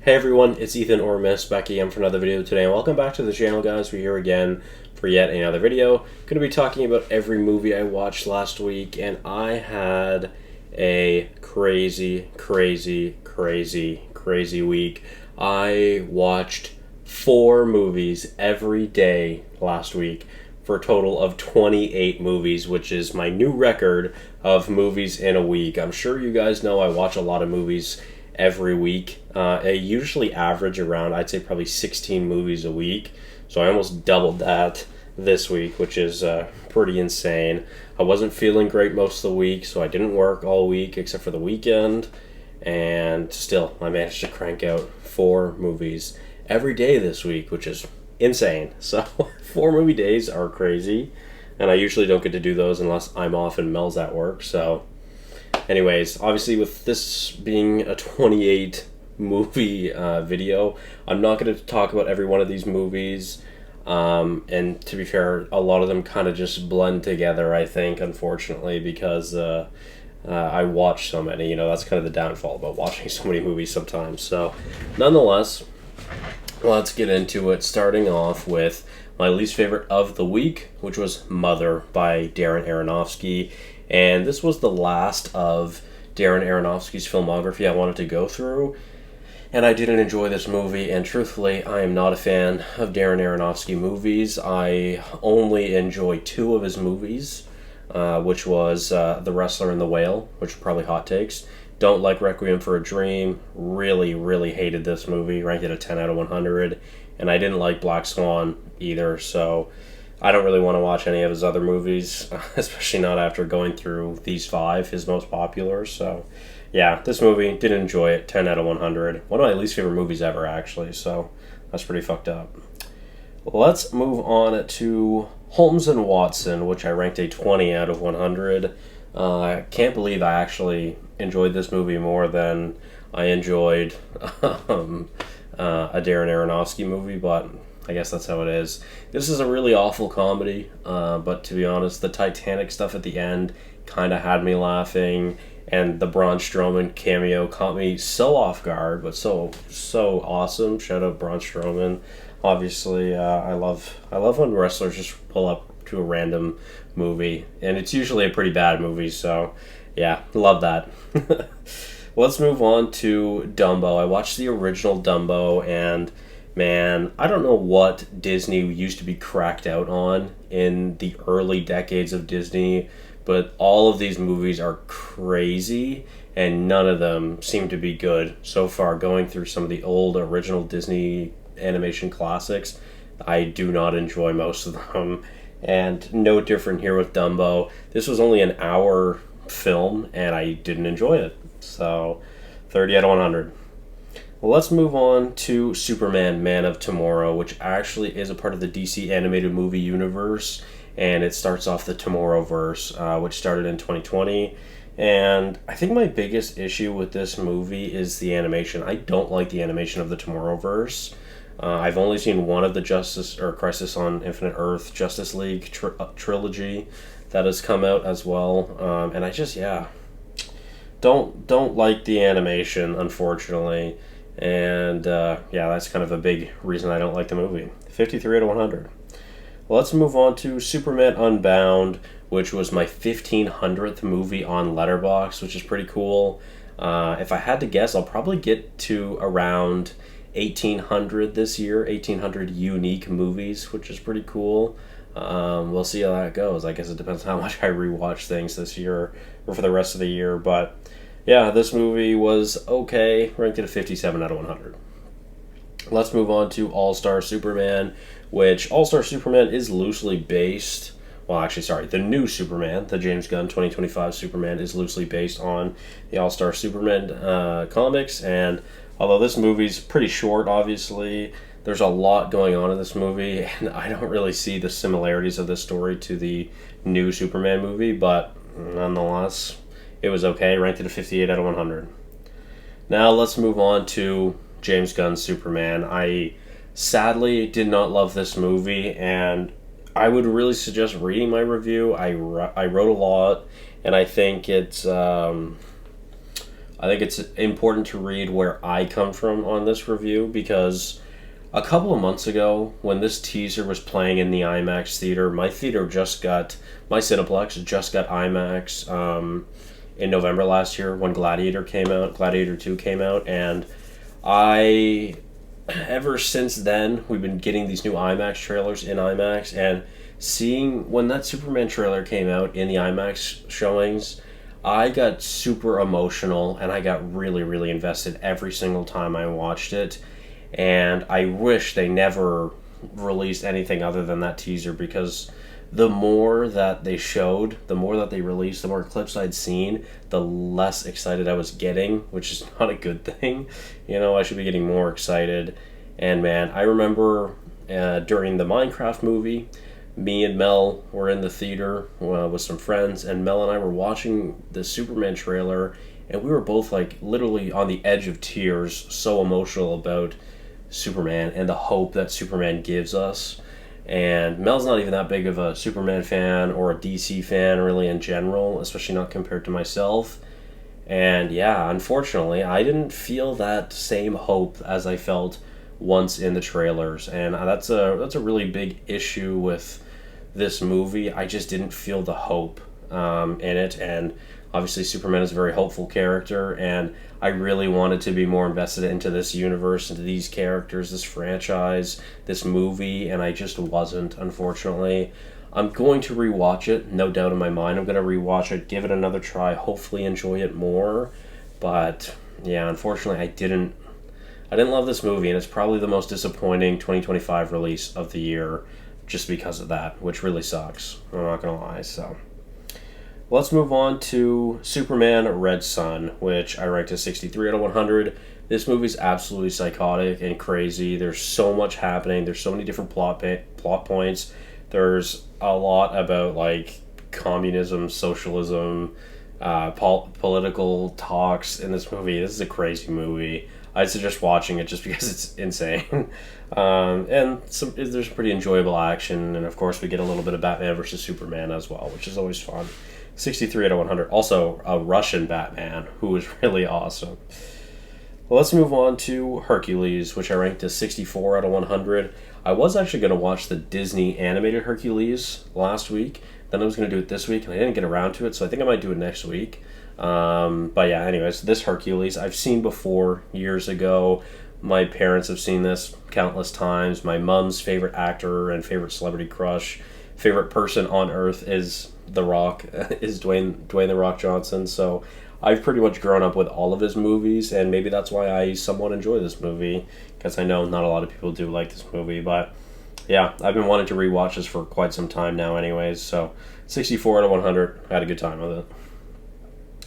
Hey everyone, it's Ethan or Miist back again for another video today, and welcome back to the channel, guys. We're here again for yet another video. Going to be talking about every movie I watched last week, and I had a crazy week. I watched 4 movies every day last week for a total of 28 movies, which is my new record of movies in a week. I'm sure you guys know I watch a lot of movies every week. I usually average around, I'd say, probably 16 movies a week. So I almost doubled that this week, which is pretty insane. I wasn't feeling great most of the week, so I didn't work all week except for the weekend. And still, I managed to crank out 4 movies every day this week, which is insane. So 4 movie days are crazy. And I usually don't get to do those unless I'm off and Mel's at work. So anyways, obviously with this being a 28 movie video, I'm not going to talk about every one of these movies. And to be fair, a lot of them kind of just blend together, I think, unfortunately, because I watch so many. You know, that's kind of the downfall about watching so many movies sometimes. So nonetheless, let's get into it, starting off with my least favorite of the week, which was Mother by Darren Aronofsky. And this was the last of Darren Aronofsky's filmography I wanted to go through. And I didn't enjoy this movie, and truthfully, I am not a fan of Darren Aronofsky movies. I only enjoy 2 of his movies, which was The Wrestler and the Whale, which are probably hot takes. Don't like Requiem for a Dream. Really hated this movie. Ranked it a 10 out of 100. And I didn't like Black Swan either, so I don't really want to watch any of his other movies, especially not after going through these 5, his most popular. So yeah, this movie, didn't enjoy it, 10 out of 100. One of my least favorite movies ever, actually, so that's pretty fucked up. Let's move on to Holmes and Watson, which I ranked a 20 out of 100. I can't believe I actually enjoyed this movie more than I enjoyed a Darren Aronofsky movie, but I guess that's how it is. This is a really awful comedy, but to be honest, the Titanic stuff at the end kind of had me laughing, and the Braun Strowman cameo caught me so off guard, but so awesome. Shout out Braun Strowman. Obviously, I love when wrestlers just pull up to a random movie, and it's usually a pretty bad movie, so yeah, love that. Let's move on to Dumbo. I watched the original Dumbo, and man, I don't know what Disney used to be cracked out on in the early decades of Disney, but all of these movies are crazy, and none of them seem to be good so far. Going through some of the old original Disney animation classics, I do not enjoy most of them, and no different here with Dumbo. This was only an hour film, and I didn't enjoy it. So 30 out of 100. Well, let's move on to Superman, Man of Tomorrow, which actually is a part of the DC animated movie universe, and it starts off the Tomorrowverse, which started in 2020. And I think my biggest issue with this movie is the animation. I don't like the animation of the Tomorrowverse. I've only seen one of the Crisis on Infinite Earth Justice League trilogy that has come out as well, and I just don't like the animation, unfortunately. And yeah, that's kind of a big reason I don't like the movie. 53 out of 100. Well, let's move on to Superman Unbound, which was my 1500th movie on Letterboxd, which is pretty cool. If I had to guess, I'll probably get to around 1800 this year, 1800 unique movies, which is pretty cool. We'll see how that goes. I guess it depends on how much I rewatch things this year or for the rest of the year, but yeah, this movie was okay, ranked at a 57 out of 100. Let's move on to All-Star Superman, which All-Star Superman is loosely based, the new Superman, the James Gunn 2025 Superman, is loosely based on the All-Star Superman comics, and although this movie's pretty short, obviously, there's a lot going on in this movie, and I don't really see the similarities of this story to the new Superman movie, but nonetheless, it was okay, ranked at a 58 out of 100. Now let's move on to James Gunn's Superman. I sadly did not love this movie, and I would really suggest reading my review. I wrote a lot, and I think it's I think it's important to read where I come from on this review because a couple of months ago, when this teaser was playing in the IMAX theater, my Cineplex just got IMAX in November last year when Gladiator 2 came out, and I, ever since then, we've been getting these new IMAX trailers in IMAX, and seeing when that Superman trailer came out in the IMAX showings, I got super emotional and I got really, really invested every single time I watched it. And I wish they never released anything other than that teaser because the more that they showed, the more that they released, the more clips I'd seen, the less excited I was getting, which is not a good thing. I should be getting more excited. And man, I remember during the Minecraft movie, me and Mel were in the theater with some friends, and Mel and I were watching the Superman trailer, and we were both like literally on the edge of tears, so emotional about Superman and the hope that Superman gives us. And Mel's not even that big of a Superman fan or a DC fan really in general, especially not compared to myself. And yeah, unfortunately, I didn't feel that same hope as I felt once in the trailers, and that's a really big issue with this movie. I just didn't feel the hope in it, and obviously Superman is a very hopeful character, and I really wanted to be more invested into this universe, into these characters, this franchise, this movie, and I just wasn't, unfortunately. I'm going to rewatch it, no doubt in my mind. I'm going to rewatch it, give it another try, hopefully enjoy it more. But yeah, unfortunately, I didn't love this movie, and it's probably the most disappointing 2025 release of the year just because of that, which really sucks. I'm not going to lie. So let's move on to Superman Red Son, which I ranked as 63 out of 100. This movie's absolutely psychotic and crazy. There's so much happening. There's so many different plot points. There's a lot about like communism, socialism, political talks in this movie. This is a crazy movie. I'd suggest watching it just because it's insane. There's pretty enjoyable action, and of course we get a little bit of Batman versus Superman as well, which is always fun. 63 out of 100. Also, a Russian Batman, who was really awesome. Well, let's move on to Hercules, which I ranked as 64 out of 100. I was actually going to watch the Disney animated Hercules last week. Then I was going to do it this week, and I didn't get around to it, so I think I might do it next week. But yeah, anyways, this Hercules I've seen before years ago. My parents have seen this countless times. My mom's favorite actor and favorite celebrity crush, favorite person on earth is The Rock, is Dwayne The Rock Johnson. So I've pretty much grown up with all of his movies, and maybe that's why I somewhat enjoy this movie, because I know not a lot of people do like this movie. But yeah, I've been wanting to rewatch this for quite some time now anyways. So 64 out of 100, I had a good time with it.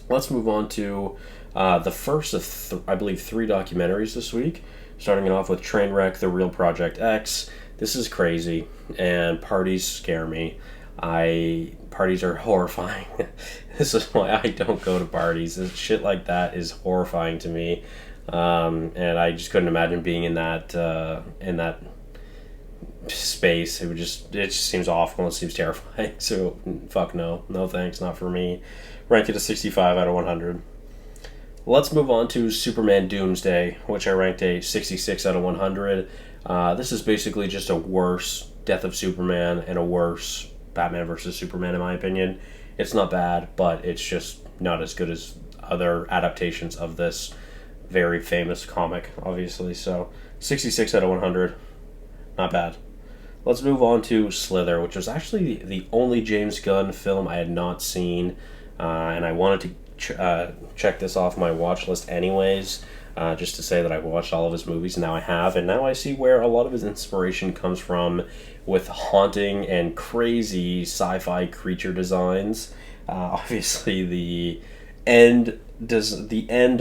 Let's move on to the first of, I believe, 3 documentaries this week. Starting it off with Trainwreck, The Real Project X. This is crazy, and parties scare me. Parties are horrifying. This is why I don't go to parties. Shit like that is horrifying to me, and I just couldn't imagine being in that space. It just seems awful and it seems terrifying. So fuck no thanks, not for me. Rank it a 65 out of 100. Let's move on to Superman Doomsday, which I ranked a 66 out of 100. This is basically just a worse Death of Superman and a worse Batman versus Superman, in my opinion. It's not bad, but it's just not as good as other adaptations of this very famous comic, obviously. So 66 out of 100. Not bad. Let's move on to Slither, which was actually the only James Gunn film I had not seen, and I wanted to check this off my watch list anyways, just to say that I've watched all of his movies, and now I have, and now I see where a lot of his inspiration comes from with haunting and crazy sci-fi creature designs. Obviously, the end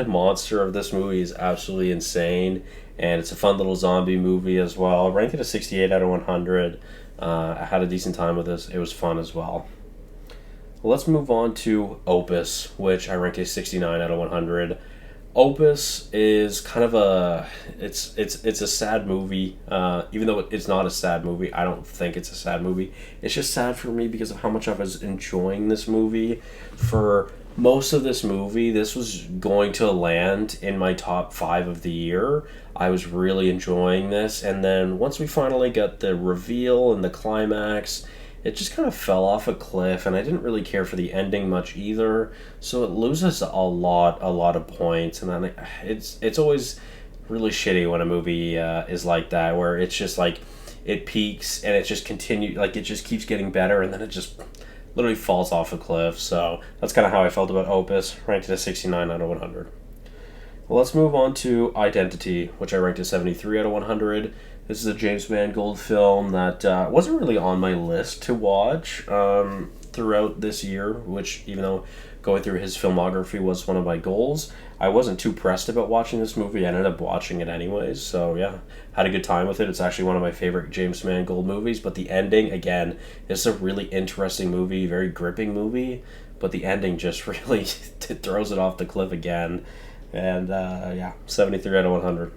monster of this movie is absolutely insane, and it's a fun little zombie movie as well. Ranked it a 68 out of 100. I had a decent time with this. It was fun as well. Let's move on to Opus, which I ranked a 69 out of 100. Opus is kind of it's a sad movie. Even though it's not a sad movie, I don't think it's a sad movie. It's just sad for me because of how much I was enjoying this movie for most of this movie, this was going to land in my top five of the year. I was really enjoying this, and then once we finally got the reveal and the climax, it just kind of fell off a cliff, and I didn't really care for the ending much either. So it loses a lot of points, and then it's always really shitty when a movie is like that, where it's just like it peaks and it just it just keeps getting better, and then it just literally falls off a cliff. So that's kind of how I felt about Opus, ranked at a 69 out of 100. Well, let's move on to Identity, which I ranked at 73 out of 100. This is a James Mangold film that wasn't really on my list to watch throughout this year, which, even though going through his filmography was one of my goals, I wasn't too pressed about watching this movie. I ended up watching it anyways, so yeah, had a good time with it. It's actually one of my favorite James Mangold movies, but the ending, again, is a really interesting movie, very gripping movie, but the ending just really throws it off the cliff again. And yeah, 73 out of 100.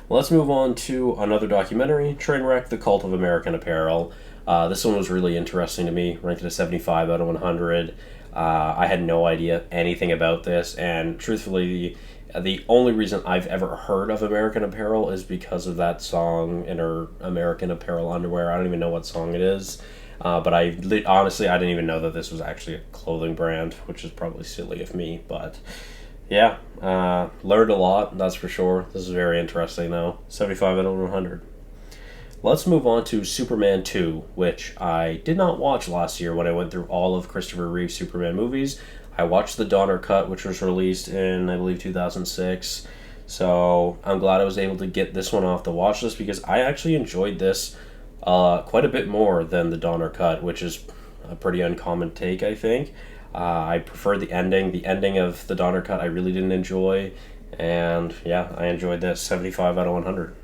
Well, let's move on to another documentary, Trainwreck: The Cult of American Apparel. This one was really interesting to me, ranked at a 75 out of 100. I had no idea anything about this, and truthfully, the only reason I've ever heard of American Apparel is because of that song in her American Apparel underwear. I don't even know what song it is, but honestly, I didn't even know that this was actually a clothing brand, which is probably silly of me, but yeah, learned a lot, that's for sure. This is very interesting, though. 75 out of 100. Let's move on to Superman 2, which I did not watch last year when I went through all of Christopher Reeve's Superman movies. I watched the Donner Cut, which was released in, I believe, 2006. So I'm glad I was able to get this one off the watch list, because I actually enjoyed this quite a bit more than the Donner Cut, which is a pretty uncommon take, I think. I preferred the ending. The ending of the Donner Cut I really didn't enjoy. And yeah, I enjoyed this. 75 out of 100.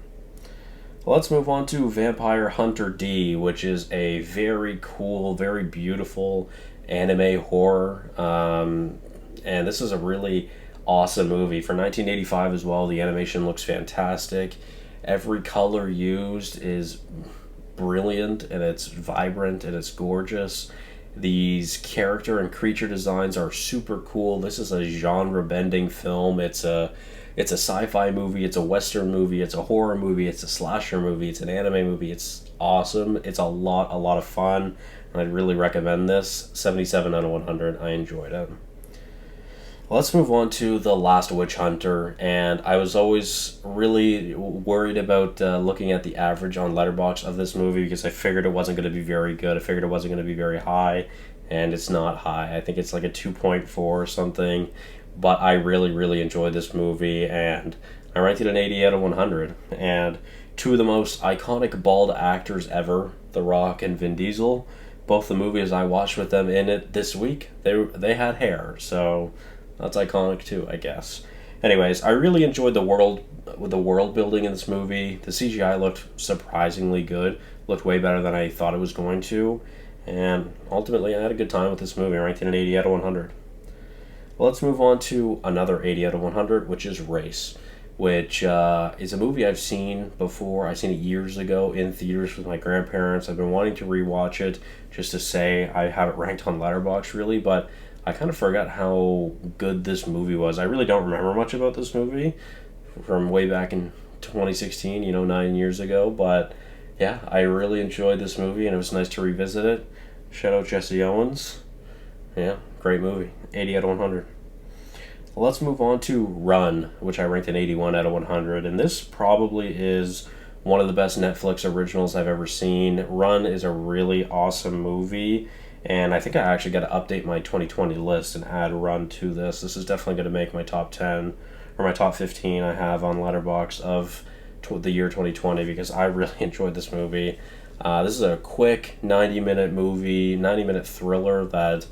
Let's move on to Vampire Hunter D, which is a very cool, very beautiful anime horror. And this is a really awesome movie. For 1985 as well, the animation looks fantastic. Every color used is brilliant, and it's vibrant, and it's gorgeous. These character and creature designs are super cool. This is a genre-bending film. It's a sci-fi movie, it's a western movie, it's a horror movie, it's a slasher movie, it's an anime movie. It's awesome. It's a lot of fun, and I'd really recommend this. 77 out of 100. I enjoyed it. Let's move on to The Last Witch Hunter, and I was always really worried about looking at the average on Letterboxd of this movie, because I figured it wasn't going to be very good. I figured it wasn't going to be very high, and it's not high. I think it's like a 2.4 or something, but I really enjoyed this movie, and I ranked it an 80 out of 100, and two of the most iconic bald actors ever, The Rock and Vin Diesel. Both the movies I watched with them in it this week, they had hair, so that's iconic too, I guess. Anyways, I really enjoyed the world building in this movie. The CGI looked surprisingly good. Looked way better than I thought it was going to. And ultimately, I had a good time with this movie. I ranked it an 80 out of 100. Well, let's move on to another 80 out of 100, which is Race, which is a movie I've seen before. I've seen it years ago in theaters with my grandparents. I've been wanting to rewatch it just to say I have it ranked on Letterboxd, really, but I kind of forgot how good this movie was. I really don't remember much about this movie from way back in 2016, 9 years ago. But yeah, I really enjoyed this movie, and it was nice to revisit it. Shout out Jesse Owens. Yeah, great movie. 80 out of 100. Well, let's move on to Run, which I ranked an 81 out of 100. And this probably is one of the best Netflix originals I've ever seen. Run is a really awesome movie, and I think I actually got to update my 2020 list and add Run to this. This is definitely going to make my top 10 or my top 15 I have on Letterboxd of the year 2020, because I really enjoyed this movie. This is a quick 90-minute movie, 90-minute thriller that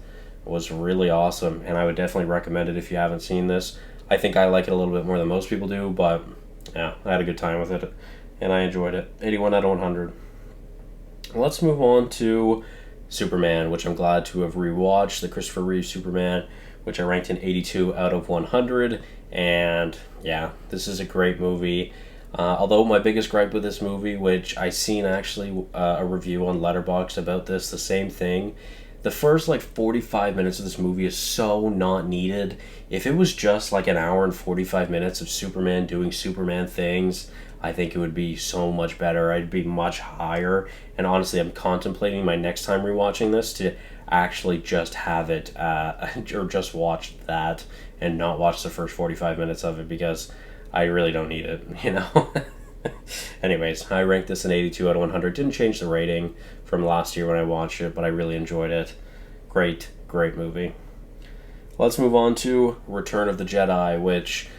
was really awesome, and I would definitely recommend it if you haven't seen this. I think I like it a little bit more than most people do, but yeah, I had a good time with it, and I enjoyed it. 81 out of 100. Let's move on to Superman, which I'm glad to have rewatched, the Christopher Reeve Superman, which I ranked an 82 out of 100, and yeah, this is a great movie. Although my biggest gripe with this movie, which I seen actually a review on Letterboxd about this, the same thing, the first like 45 minutes of this movie is so not needed. If it was just like an hour and 45 minutes of Superman doing Superman things, I think it would be so much better. I'd be much higher. And honestly, I'm contemplating my next time rewatching this to actually just have it, or just watch that and not watch the first 45 minutes of it because I really don't need it, you know? Anyways, I ranked this an 82 out of 100. Didn't change the rating from last year when I watched it, but I really enjoyed it. Great, great movie. Let's move on to Return of the Jedi, which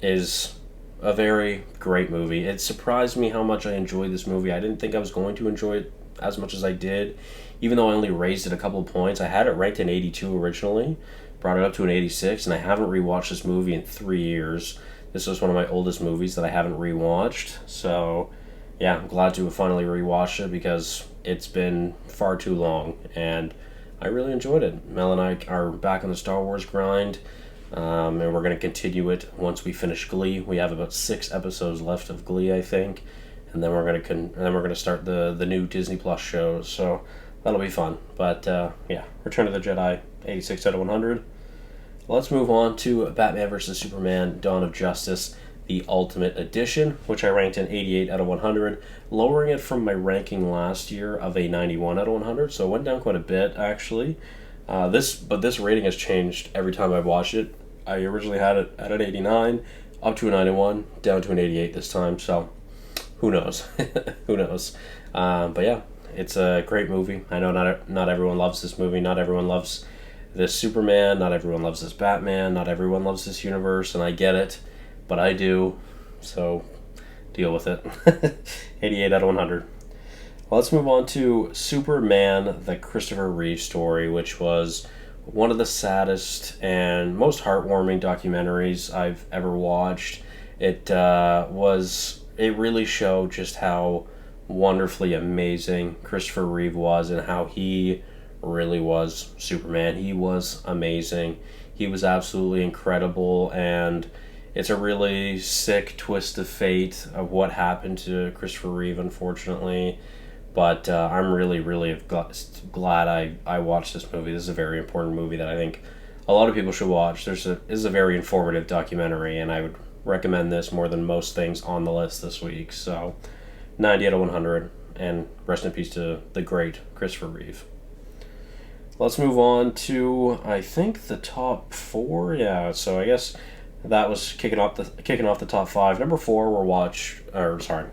is a very great movie. It surprised me how much I enjoyed this movie. I didn't think I was going to enjoy it as much as I did, even though I only raised it a couple of points. I had it ranked an 82 originally, brought it up to an 86, and I haven't rewatched this movie in 3 years. This was one of my oldest movies that I haven't rewatched, so yeah, I'm glad to have finally rewatched it because it's been far too long, and I really enjoyed it. Mel and I are back on the Star Wars grind, and we're going to continue it once we finish Glee. We have about 6 episodes left of Glee, I think, and then we're going to start the new Disney Plus shows, so that'll be fun. But yeah, Return of the Jedi, 86 out of 100. Let's move on to Batman vs. Superman, Dawn of Justice, the Ultimate Edition, which I ranked an 88 out of 100, lowering it from my ranking last year of a 91 out of 100, so it went down quite a bit, actually. This rating has changed every time I've watched it. I originally had it at an 89, up to a 91, down to an 88 this time, so who knows? Who knows? But yeah, it's a great movie. I know not everyone loves this movie, not everyone loves this Superman, not everyone loves this Batman, not everyone loves this universe, and I get it, but I do, so deal with it. 88 out of 100. Well, let's move on to Superman, the Christopher Reeve story, which was one of the saddest and most heartwarming documentaries I've ever watched. It really showed just how wonderfully amazing Christopher Reeve was and how he really was Superman. He was amazing. He was absolutely incredible, and it's a really sick twist of fate of what happened to Christopher Reeve, unfortunately. But I'm really, really glad I watched this movie. This is a very important movie that I think a lot of people should watch. This is a very informative documentary, and I would recommend this more than most things on the list this week. So, 90 out of 100, and rest in peace to the great Christopher Reeve. Let's move on to, I think, the top 4. Yeah, so I guess that was kicking off the top 5. Number 4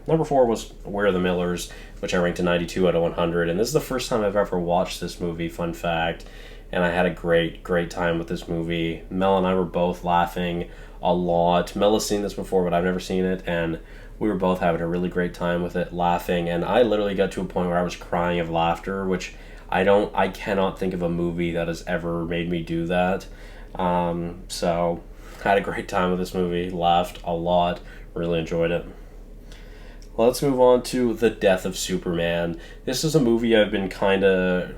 Number 4 was We're the Millers, which I ranked a 92 out of 100. And this is the first time I've ever watched this movie, fun fact. And I had a great time with this movie. Mel and I were both laughing a lot. Mel has seen this before, but I've never seen it, and we were both having a really great time with it, laughing. And I literally got to a point where I was crying of laughter, which I cannot think of a movie that has ever made me do that. So had a great time with this movie, laughed a lot, really enjoyed it. Let's move on to The Death of Superman. This is a movie I've been kind of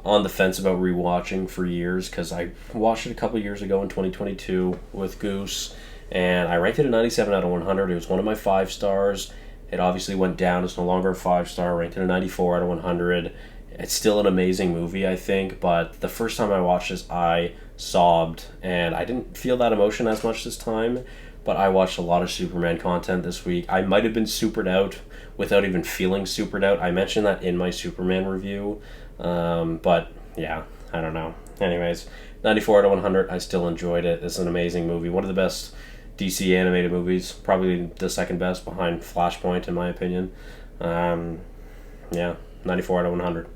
on the fence about rewatching for years because I watched it a couple years ago in 2022 with Goose, and I ranked it a 97 out of 100. It was one of my 5 stars. It obviously went down. It's no longer a 5-star. Ranked it a 94 out of 100. It's still an amazing movie, I think, but the first time I watched this, I sobbed, and I didn't feel that emotion as much this time, but I watched a lot of Superman content this week. I might have been supered out without even feeling supered out. I mentioned that in my Superman review, but yeah, I don't know. Anyways, 94 out of 100, I still enjoyed it. It's an amazing movie. One of the best DC animated movies, probably the second best behind Flashpoint, in my opinion. Yeah, 94 out of 100.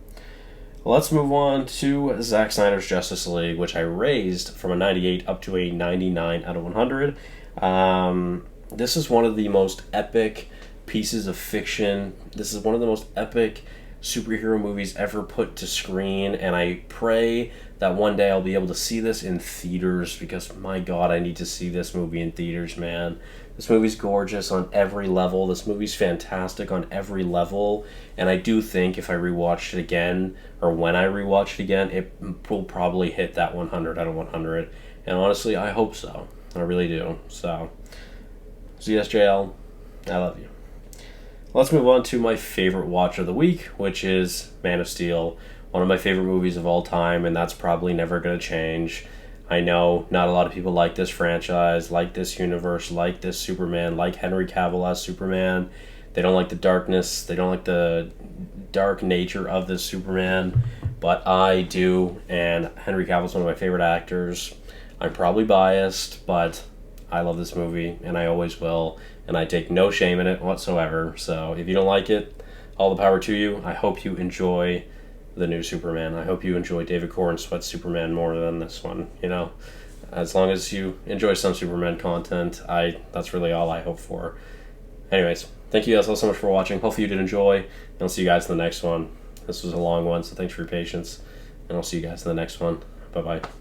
Let's move on to Zack Snyder's Justice League, which I raised from a 98 up to a 99 out of 100. This is one of the most epic pieces of fiction. This is one of the most epic superhero movies ever put to screen, and I pray that one day I'll be able to see this in theaters because, my God, I need to see this movie in theaters, man. This movie's gorgeous on every level. This movie's fantastic on every level, and I do think if I rewatched it again, or when I rewatch it again, it will probably hit that 100 out of 100, and honestly, I hope so. I really do. So, ZSJL, I love you. Let's move on to my favorite watch of the week, which is Man of Steel, one of my favorite movies of all time, and that's probably never going to change. I know not a lot of people like this franchise, like this universe, like this Superman, like Henry Cavill as Superman. They don't like the darkness, they don't like the dark nature of this Superman, but I do, and Henry Cavill's one of my favorite actors. I'm probably biased, but I love this movie, and I always will, and I take no shame in it whatsoever. So if you don't like it, all the power to you. I hope you enjoy the new Superman. I hope you enjoy David Cornsweet's Superman more than this one. As long as you enjoy some Superman content, that's really all I hope for. Anyways, thank you guys all so much for watching. Hopefully you did enjoy, and I'll see you guys in the next one. This was a long one, so thanks for your patience, and I'll see you guys in the next one. Bye-bye.